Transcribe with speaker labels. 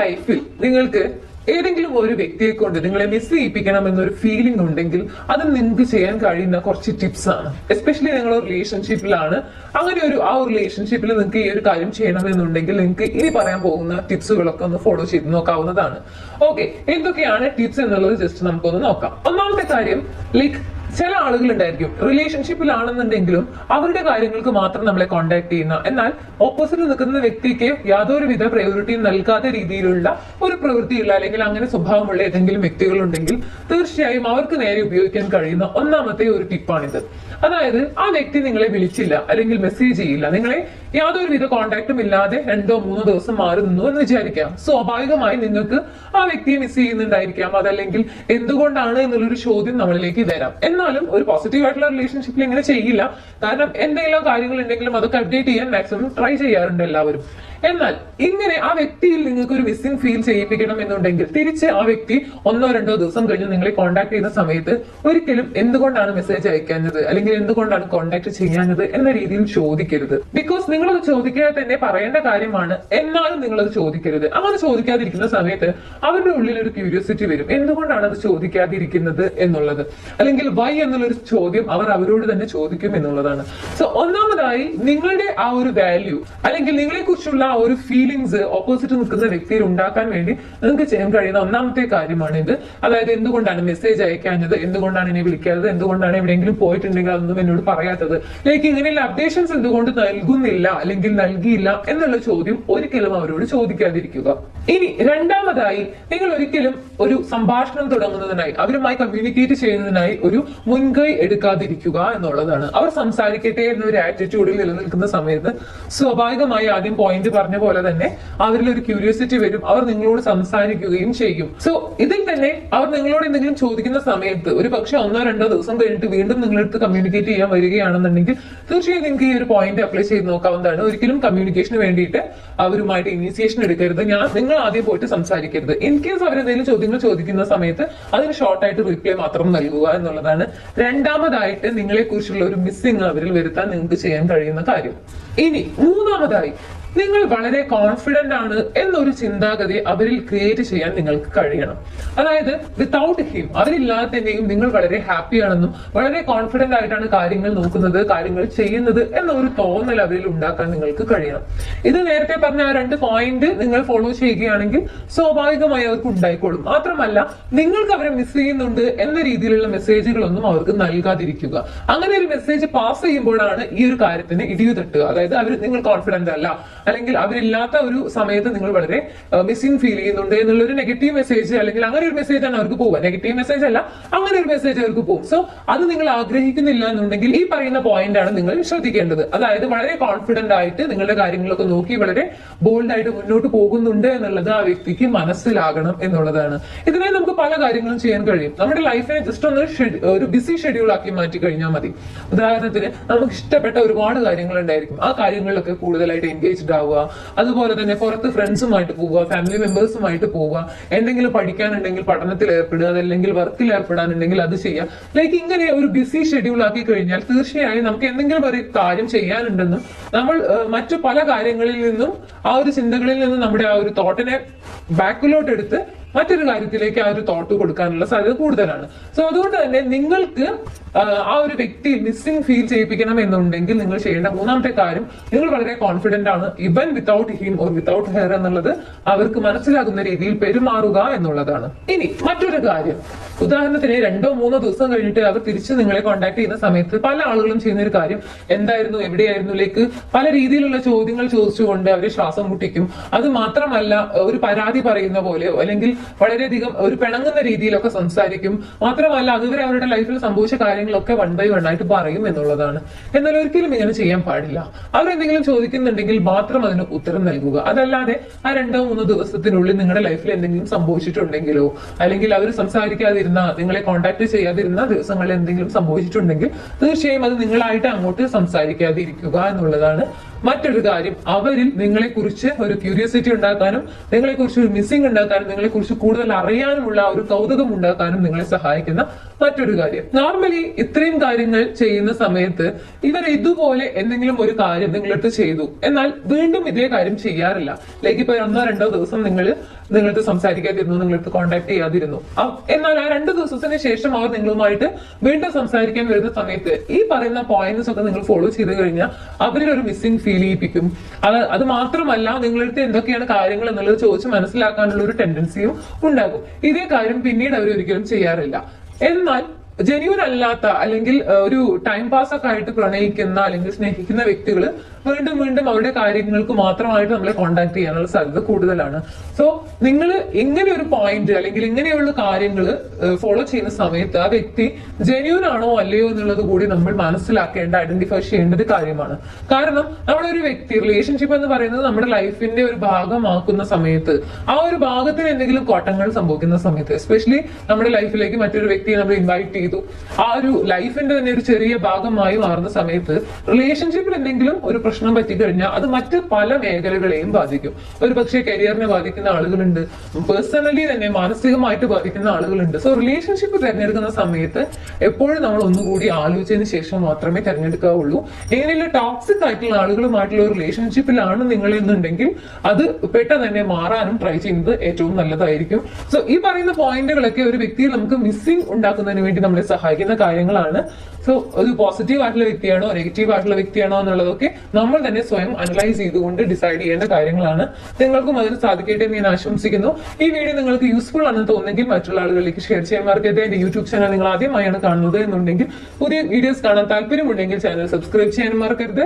Speaker 1: ലൈഫിൽ നിങ്ങൾക്ക് ഏതെങ്കിലും ഒരു വ്യക്തിയെ കൊണ്ട് നിങ്ങളെ മിസ് ചെയ്യിപ്പിക്കണം എന്നൊരു ഫീലിംഗ് ഉണ്ടെങ്കിൽ അത് നിങ്ങൾക്ക് ചെയ്യാൻ കഴിയുന്ന കുറച്ച് ടിപ്സ് ആണ്. എസ്പെഷ്യലി നിങ്ങൾ ഒരു റിലേഷൻഷിപ്പിലാണ്, അങ്ങനെ ആ ഒരു റിലേഷൻഷിപ്പിൽ നിങ്ങൾക്ക് ഈ ഒരു കാര്യം ചെയ്യണമെന്നുണ്ടെങ്കിൽ നിങ്ങൾക്ക് ഇനി പറയാൻ പോകുന്ന ടിപ്സുകളൊക്കെ ഒന്ന് ഫോളോ ചെയ്ത് നോക്കാവുന്നതാണ്. ഓക്കെ, എന്തൊക്കെയാണ് ടിപ്സ് എന്നുള്ളത് ജസ്റ്റ് നമുക്കൊന്ന് നോക്കാം. ഒന്നാമത്തെ കാര്യം, ലൈക്ക് ചില ആളുകൾ ഉണ്ടായിരിക്കും റിലേഷൻഷിപ്പിലാണെന്നുണ്ടെങ്കിലും അവരുടെ കാര്യങ്ങൾക്ക് മാത്രം നമ്മളെ കോണ്ടാക്ട് ചെയ്യുന്ന, എന്നാൽ ഓപ്പോസിറ്റ് നിൽക്കുന്ന വ്യക്തിക്ക് യാതൊരുവിധ പ്രയോറിറ്റിയും നൽകാത്ത രീതിയിലുള്ള ഒരു പ്രവൃത്തിയുള്ള അല്ലെങ്കിൽ അങ്ങനെ സ്വഭാവമുള്ള ഏതെങ്കിലും വ്യക്തികളുണ്ടെങ്കിൽ തീർച്ചയായും അവർക്ക് നേരെ ഉപയോഗിക്കാൻ കഴിയുന്ന ഒന്നാമത്തെ ഒരു ടിപ്പാണിത്. അതായത് ആ വ്യക്തി നിങ്ങളെ വിളിച്ചില്ല അല്ലെങ്കിൽ മെസ്സേജ് ചെയ്യില്ല, നിങ്ങളെ യാതൊരുവിധ കോണ്ടാക്ടും ഇല്ലാതെ 2-3 ദിവസം മാറി നിന്നു എന്ന് വിചാരിക്കാം. സ്വാഭാവികമായി നിങ്ങൾക്ക് ആ വ്യക്തിയെ മിസ് ചെയ്യുന്നുണ്ടായിരിക്കാം, അതല്ലെങ്കിൽ എന്തുകൊണ്ടാണ് എന്നുള്ളൊരു ചോദ്യം നമ്മളിലേക്ക് വരാം. എന്നാലും ഒരു പോസിറ്റീവ് ആയിട്ടുള്ള റിലേഷൻഷിപ്പിൽ ഇങ്ങനെ ചെയ്യില്ല, കാരണം എന്തെങ്കിലും കാര്യങ്ങൾ ഉണ്ടെങ്കിലും അതൊക്കെ അപ്ഡേറ്റ് ചെയ്യാൻ മാക്സിമം ട്രൈ ചെയ്യാറുണ്ട് എല്ലാവരും. എന്നാൽ ഇങ്ങനെ ആ വ്യക്തിയിൽ നിങ്ങൾക്ക് ഒരു മിസ്സിംഗ് ഫീൽ ചെയ്യിപ്പിക്കണം എന്നുണ്ടെങ്കിൽ തിരിച്ച് ആ വ്യക്തി 1-2 ദിവസം കഴിഞ്ഞ് നിങ്ങളെ കോൺടാക്ട് ചെയ്യുന്ന സമയത്ത് ഒരിക്കലും എന്തുകൊണ്ടാണ് മെസ്സേജ് അയക്കാഞ്ഞത് അല്ലെങ്കിൽ എന്തുകൊണ്ടാണ് കോൺടാക്ട് ചെയ്യാഞ്ഞത് എന്ന രീതിയിൽ ചോദിക്കരുത്. ബിക്കോസ് നിങ്ങളത് ചോദിക്കാതെ തന്നെ പറയേണ്ട കാര്യമാണ്, എന്നാലും നിങ്ങളത് ചോദിക്കരുത്. അങ്ങനെ ചോദിക്കാതിരിക്കുന്ന സമയത്ത് അവരുടെ ഉള്ളിൽ ഒരു ക്യൂരിയോസിറ്റി വരും, എന്തുകൊണ്ടാണ് അത് ചോദിക്കാതിരിക്കുന്നത് എന്നുള്ളത്, അല്ലെങ്കിൽ വൈ എന്നുള്ളൊരു ചോദ്യം അവർ അവരോട് തന്നെ ചോദിക്കും എന്നുള്ളതാണ്. സോ ഒന്നാമതായി നിങ്ങളുടെ ആ ഒരു വാല്യൂ അല്ലെങ്കിൽ നിങ്ങളെ കുറിച്ചുള്ള ആ ഒരു ഫീലിംഗ്സ് ഓപ്പോസിറ്റ് നിൽക്കുന്ന വ്യക്തിയിൽ ഉണ്ടാക്കാൻ വേണ്ടി നിങ്ങൾക്ക് ചെയ്യാൻ കഴിയുന്ന ഒന്നാമത്തെ കാര്യമാണ് ഇത്. അതായത് എന്തുകൊണ്ടാണ് മെസ്സേജ് അയക്കാഞ്ഞത്, എന്തുകൊണ്ടാണ് എന്നെ വിളിക്കാത്തത്, എന്തുകൊണ്ടാണ് എവിടെയെങ്കിലും പോയിട്ടുണ്ടെങ്കിൽ അതൊന്നും എന്നോട് പറയാത്തത്, ലൈക്ക് ഇങ്ങനെയുള്ള അപ്ഡേഷൻസ് എന്തുകൊണ്ട് നൽകുന്നില്ല അല്ലെങ്കിൽ നൽകിയില്ല എന്നുള്ള ചോദ്യം ഒരിക്കലും അവരോട് ചോദിക്കാതിരിക്കുക. ഇനി രണ്ടാമതായി, നിങ്ങൾ ഒരിക്കലും ഒരു സംഭാഷണം തുടങ്ങുന്നതിനായി അവരുമായി കമ്മ്യൂണിക്കേറ്റ് ചെയ്യുന്നതിനായി ഒരു മുൻകൈ എടുക്കാതിരിക്കുക എന്നുള്ളതാണ്. അവർ സംസാരിക്കട്ടെ എന്നൊരു ആറ്റിറ്റ്യൂഡിൽ നിലനിൽക്കുന്ന സമയത്ത് സ്വാഭാവികമായി ആദ്യം പോയിന്റ് പറഞ്ഞ പോലെ തന്നെ അവരിൽ ഒരു ക്യൂരിയോസിറ്റി വരും, അവർ നിങ്ങളോട് സംസാരിക്കുകയും ചെയ്യും. സോ ഇതിൽ തന്നെ അവർ നിങ്ങളോട് എന്തെങ്കിലും ചോദിക്കുന്ന സമയത്ത് ഒരു പക്ഷെ 1-2 ദിവസം കഴിഞ്ഞിട്ട് വീണ്ടും നിങ്ങളടുത്ത് കമ്മ്യൂണിക്കേറ്റ് ചെയ്യാൻ വരികയാണെന്നുണ്ടെങ്കിൽ തീർച്ചയായും നിങ്ങൾക്ക് ഈ ഒരു പോയിന്റ് അപ്ലൈ ചെയ്ത് നോക്കാവുന്നതാണ്. ഒരിക്കലും കമ്മ്യൂണിക്കേഷന് വേണ്ടിയിട്ട് അവരുമായിട്ട് ഇനീസിയേഷൻ എടുക്കരുത്, നിങ്ങൾ ആദ്യം പോയിട്ട് സംസാരിക്കരുത്. ഇൻ കേസ് അവരെന്തെങ്കിലും ചോദ്യങ്ങൾ ചോദിക്കുന്ന സമയത്ത് അതിന് ഷോർട്ടായിട്ട് റിപ്ലൈ മാത്രം നൽകുക എന്നുള്ളതാണ് രണ്ടാമതായിട്ട് നിങ്ങളെ കുറിച്ചുള്ള ഒരു മിസ്സിംഗ് അവരിൽ വരുത്താൻ നിങ്ങൾക്ക് ചെയ്യാൻ കഴിയുന്ന കാര്യം. ഇനി മൂന്നാമതായി, നിങ്ങൾ വളരെ കോൺഫിഡന്റ് ആണ് എന്നൊരു ചിന്താഗതി അവരിൽ ക്രിയേറ്റ് ചെയ്യാൻ നിങ്ങൾക്ക് കഴിയണം. അതായത് വിത്തൗട്ട് ഹിം, അവരില്ലാതെ തന്നെയും നിങ്ങൾ വളരെ ഹാപ്പിയാണെന്നും വളരെ കോൺഫിഡന്റ് ആയിട്ടാണ് കാര്യങ്ങൾ നോക്കുന്നത്, കാര്യങ്ങൾ ചെയ്യുന്നത് എന്നൊരു തോന്നൽ അവരിൽ ഉണ്ടാക്കാൻ നിങ്ങൾക്ക് കഴിയണം. ഇത് നേരത്തെ പറഞ്ഞ ആ 2 പോയിന്റ് നിങ്ങൾ ഫോളോ ചെയ്യുകയാണെങ്കിൽ സ്വാഭാവികമായി അവർക്ക് ഉണ്ടായിക്കോളും. മാത്രമല്ല നിങ്ങൾക്ക് അവരെ മിസ് ചെയ്യുന്നുണ്ട് എന്ന രീതിയിലുള്ള മെസ്സേജുകളൊന്നും അവർക്ക് നൽകാതിരിക്കുക. അങ്ങനെ ഒരു മെസ്സേജ് പാസ് ചെയ്യുമ്പോഴാണ് ഈ ഒരു കാര്യത്തിന് ഇടിവ് തട്ടുക. അതായത് നിങ്ങൾ കോൺഫിഡന്റ് അല്ല, അല്ലെങ്കിൽ അവരില്ലാത്ത ഒരു സമയത്ത് നിങ്ങൾ വളരെ മിസ്സിംഗ് ഫീൽ ചെയ്യുന്നുണ്ട് എന്നുള്ളൊരു നെഗറ്റീവ് മെസ്സേജ് അല്ലെങ്കിൽ അങ്ങനെ ഒരു മെസ്സേജ് ആണ് അവർക്ക് പോവുക. നെഗറ്റീവ് മെസ്സേജ് അല്ല, അങ്ങനെ ഒരു മെസ്സേജ് അവർക്ക് പോകും. സോ അത് നിങ്ങൾ ആഗ്രഹിക്കുന്നില്ല എന്നുണ്ടെങ്കിൽ ഈ പറയുന്ന പോയിന്റ് ആണ് നിങ്ങൾ ശ്രദ്ധിക്കേണ്ടത്. അതായത് വളരെ കോൺഫിഡന്റ് ആയിട്ട് നിങ്ങളുടെ കാര്യങ്ങളൊക്കെ നോക്കി വളരെ ബോൾഡ് ആയിട്ട് മുന്നോട്ട് പോകുന്നുണ്ട് എന്നുള്ളത് ആ വ്യക്തിക്ക് മനസ്സിലാകണം എന്നുള്ളതാണ്. ഇതിനായി നമുക്ക് പല കാര്യങ്ങളും ചെയ്യാൻ കഴിയും. നമ്മുടെ ലൈഫിനെ ജസ്റ്റ് ഒന്ന് ഒരു ബിസി ഷെഡ്യൂൾ ആക്കി മാറ്റി കഴിഞ്ഞാൽ മതി. ഉദാഹരണത്തിന് നമുക്ക് ഇഷ്ടപ്പെട്ട ഒരുപാട് കാര്യങ്ങൾ ഉണ്ടായിരിക്കും, ആ കാര്യങ്ങളിലൊക്കെ കൂടുതലായിട്ട് എൻഗേജ്ഡ് ആവുക, അതുപോലെ തന്നെ പുറത്ത് ഫ്രണ്ട്സുമായിട്ട് പോവുക, ഫാമിലി മെമ്പേഴ്സുമായിട്ട് പോവുക, എന്തെങ്കിലും പഠിക്കാനുണ്ടെങ്കിൽ പഠനത്തിൽ ഏർപ്പെടുക, അതല്ലെങ്കിൽ വർക്കിൽ ഏർപ്പെടാനുണ്ടെങ്കിൽ അത് ചെയ്യുക. ലൈക്ക് ഇങ്ങനെ ഒരു ബിസി ഷെഡ്യൂൾ ആക്കി കഴിഞ്ഞാൽ തീർച്ചയായും നമുക്ക് എന്തെങ്കിലും ഒരു കാര്യം ചെയ്യാനുണ്ടെന്നും നമ്മൾ മറ്റു പല കാര്യങ്ങളിൽ നിന്നും ആ ഒരു ചിന്തകളിൽ നിന്നും നമ്മുടെ ആ ഒരു തോട്ടിനെ ബാക്കിലോട്ട് എടുത്ത് മറ്റൊരു കാര്യത്തിലേക്ക് ആ ഒരു തോട്ട് കൊടുക്കാനുള്ള സാധ്യത കൂടുതലാണ്. സോ അതുകൊണ്ട് തന്നെ നിങ്ങൾക്ക് ആ ഒരു വ്യക്തി മിസ്സിംഗ് ഫീൽ ചെയ്യിപ്പിക്കണം എന്നുണ്ടെങ്കിൽ നിങ്ങൾ ചെയ്യേണ്ട മൂന്നാമത്തെ കാര്യം, നിങ്ങൾ വളരെ കോൺഫിഡന്റ് ആണ് ഇവൻ without him or without hair എന്നുള്ളത് അവർക്ക് മനസ്സിലാകുന്ന രീതിയിൽ പെരുമാറുക എന്നുള്ളതാണ്. ഇനി മറ്റൊരു കാര്യം, ഉദാഹരണത്തിന് 2-3 ദിവസം കഴിഞ്ഞിട്ട് അവർ തിരിച്ച് നിങ്ങളെ കോൺടാക്ട് ചെയ്യുന്ന സമയത്ത് പല ആളുകളും ചെയ്യുന്ന ഒരു കാര്യം, എന്തായിരുന്നു, എവിടെയായിരുന്നുലേക്ക് പല രീതിയിലുള്ള ചോദ്യങ്ങൾ ചോദിച്ചുകൊണ്ട് അവരെ ശ്വാസം മുട്ടിക്കും. അത് മാത്രമല്ല ഒരു പരാതി പറയുന്ന പോലെയോ അല്ലെങ്കിൽ വളരെയധികം ഒരു പിണങ്ങുന്ന രീതിയിലൊക്കെ സംസാരിക്കും. മാത്രമല്ല അതുവരെ അവരുടെ ലൈഫിൽ സംഭവിച്ച കാര്യങ്ങളൊക്കെ 1 by 1 ആയിട്ട് പറയും എന്നുള്ളതാണ്. എന്നാൽ ഒരിക്കലും ഇങ്ങനെ ചെയ്യാൻ പാടില്ല. അവരെന്തെങ്കിലും ചോദിക്കുന്നുണ്ടെങ്കിൽ മാത്രം അതിന് ഉത്തരം നൽകുക. അതല്ലാതെ ആ 2-3 ദിവസത്തിനുള്ളിൽ നിങ്ങളുടെ ലൈഫിൽ എന്തെങ്കിലും സംഭവിച്ചിട്ടുണ്ടെങ്കിലോ അല്ലെങ്കിൽ അവർ സംസാരിക്കാതിരുന്ന, നിങ്ങളെ കോൺടാക്ട് ചെയ്യാതിരുന്ന ദിവസങ്ങളിൽ എന്തെങ്കിലും സംഭവിച്ചിട്ടുണ്ടെങ്കിൽ തീർച്ചയായും അത് നിങ്ങളായിട്ട് അങ്ങോട്ട് സംസാരിക്കാതിരിക്കുക എന്നുള്ളതാണ് മറ്റൊരു കാര്യം. അവരിൽ നിങ്ങളെ കുറിച്ച് ഒരു ക്യൂരിയോസിറ്റി ഉണ്ടാക്കാനും നിങ്ങളെ കുറിച്ച് ഒരു മിസ്സിംഗ് ഉണ്ടാക്കാനും നിങ്ങളെ കുറിച്ച് കൂടുതൽ അറിയാനുമുള്ള ഒരു കൗതുകം ഉണ്ടാക്കാനും നിങ്ങളെ സഹായിക്കുന്ന മറ്റൊരു കാര്യം. നോർമലി ഇത്രയും കാര്യങ്ങൾ ചെയ്യുന്ന സമയത്ത് ഇവർ ഇതുപോലെ എന്തെങ്കിലും ഒരു കാര്യം നിങ്ങളടുത്ത് ചെയ്തു, എന്നാൽ വീണ്ടും ഇതേ കാര്യം ചെയ്യാറില്ല. ലൈക്ക് ഇപ്പൊ 1-2 ദിവസം നിങ്ങൾ നിങ്ങളടുത്ത് സംസാരിക്കാതിരുന്നു, നിങ്ങളടുത്ത് കോൺടാക്ട് ചെയ്യാതിരുന്നു. എന്നാൽ ആ 2 ദിവസത്തിന് ശേഷം അവർ നിങ്ങളുമായിട്ട് വീണ്ടും സംസാരിക്കാൻ വരുന്ന സമയത്ത് ഈ പറയുന്ന പോയിന്റ്സ് ഒക്കെ നിങ്ങൾ ഫോളോ ചെയ്ത് കഴിഞ്ഞാൽ അവരിൽ ഒരു മിസ്സിംഗ് ഫീൽ ചെയ്യിപ്പിക്കും. അത് മാത്രമല്ല, നിങ്ങളടുത്ത് എന്തൊക്കെയാണ് കാര്യങ്ങൾ എന്നുള്ളത് ചോദിച്ച് മനസ്സിലാക്കാനുള്ള ഒരു ടെൻഡൻസിയും ഉണ്ടാകും. ഇതേ കാര്യം പിന്നീട് അവർ ഒരിക്കലും ചെയ്യാറില്ല. എന്നാൽ ജെന്യൂൻ അല്ലാത്ത അല്ലെങ്കിൽ ഒരു ടൈം പാസ് ഒക്കെ ആയിട്ട് പ്രണയിക്കുന്ന അല്ലെങ്കിൽ സ്നേഹിക്കുന്ന വ്യക്തികൾ വീണ്ടും വീണ്ടും അവരുടെ കാര്യങ്ങൾക്ക് മാത്രമായിട്ട് നമ്മളെ കോൺടാക്ട് ചെയ്യാനുള്ള സാധ്യത കൂടുതലാണ്. സോ നിങ്ങൾ ഇങ്ങനെ ഒരു പോയിന്റ് അല്ലെങ്കിൽ ഇങ്ങനെയുള്ള കാര്യങ്ങൾ ഫോളോ ചെയ്യുന്ന സമയത്ത് ആ വ്യക്തി ജെന്യൂൻ ആണോ അല്ലയോ എന്നുള്ളത് കൂടി നമ്മൾ മനസ്സിലാക്കേണ്ട, ഐഡന്റിഫൈ ചെയ്യേണ്ടത് കാര്യമാണ്. കാരണം നമ്മളൊരു വ്യക്തി, റിലേഷൻഷിപ്പ് എന്ന് പറയുന്നത് നമ്മുടെ ലൈഫിന്റെ ഒരു ഭാഗമാക്കുന്ന സമയത്ത് ആ ഒരു ഭാഗത്തിന് എന്തെങ്കിലും കോട്ടങ്ങൾ സംഭവിക്കുന്ന സമയത്ത്, എസ്പെഷ്യലി നമ്മുടെ ലൈഫിലേക്ക് മറ്റൊരു വ്യക്തിയെ നമ്മൾ ഇൻവൈറ്റ് ചെയ്തു, ആ ഒരു ലൈഫിന്റെ തന്നെ ഒരു ചെറിയ ഭാഗമായി മാറുന്ന സമയത്ത് റിലേഷൻഷിപ്പിൽ എന്തെങ്കിലും ഒരു പ്രശ്നം പറ്റിക്കഴിഞ്ഞാൽ അത് മറ്റ് പല മേഖലകളെയും ബാധിക്കും. ഒരു പക്ഷേ കരിയറിനെ ബാധിക്കുന്ന ആളുകളുണ്ട്, പേഴ്സണലി തന്നെ മാനസികമായിട്ട് ബാധിക്കുന്ന ആളുകളുണ്ട്. സോ റിലേഷൻഷിപ്പ് തിരഞ്ഞെടുക്കുന്ന സമയത്ത് എപ്പോഴും നമ്മൾ ഒന്നുകൂടി ആലോചിച്ചതിന് ശേഷം മാത്രമേ തിരഞ്ഞെടുക്കാവുള്ളൂ. ഇങ്ങനെയുള്ള ടോക്സിക് ആയിട്ടുള്ള ആളുകളുമായിട്ടുള്ള ഒരു റിലേഷൻഷിപ്പിലാണ് നിങ്ങൾ എന്നുണ്ടെങ്കിൽ അത് പെട്ടെന്ന് തന്നെ മാറാനും ട്രൈ ചെയ്യുന്നത് ഏറ്റവും നല്ലതായിരിക്കും. സോ ഈ പറയുന്ന പോയിന്റുകളൊക്കെ ഒരു വ്യക്തിയിൽ നമുക്ക് മിസ്സിംഗ് ഉണ്ടാക്കുന്നതിന് വേണ്ടി നമ്മളെ സഹായിക്കുന്ന കാര്യങ്ങളാണ്. സോ ഒരു പോസിറ്റീവ് ആയിട്ടുള്ള വ്യക്തിയാണോ നെഗറ്റീവ് ആയിട്ടുള്ള വ്യക്തിയാണോ എന്നുള്ളതൊക്കെ നമ്മൾ തന്നെ സ്വയം അനലൈസ് ചെയ്തുകൊണ്ട് ഡിസൈഡ് ചെയ്യേണ്ട കാര്യങ്ങളാണ്. നിങ്ങൾക്കും അതിന് സാധിക്കട്ടെ എന്ന് ഞാൻ ആശംസിക്കുന്നു. ഈ വീഡിയോ നിങ്ങൾക്ക് യൂസ്ഫുൾ ആണെന്ന് തോന്നുന്നെങ്കിൽ മറ്റുള്ള ആളുകളിലേക്ക് ഷെയർ ചെയ്യാൻ മറക്കരുത്. എന്റെ യൂട്യൂബ് ചാനൽ നിങ്ങൾ ആദ്യമായാണ് കാണുന്നത് എന്നുണ്ടെങ്കിൽ പുതിയ വീഡിയോസ് കാണാൻ താല്പര്യമുണ്ടെങ്കിൽ ചാനൽ സബ്സ്ക്രൈബ് ചെയ്യാൻ മറക്കരുത്.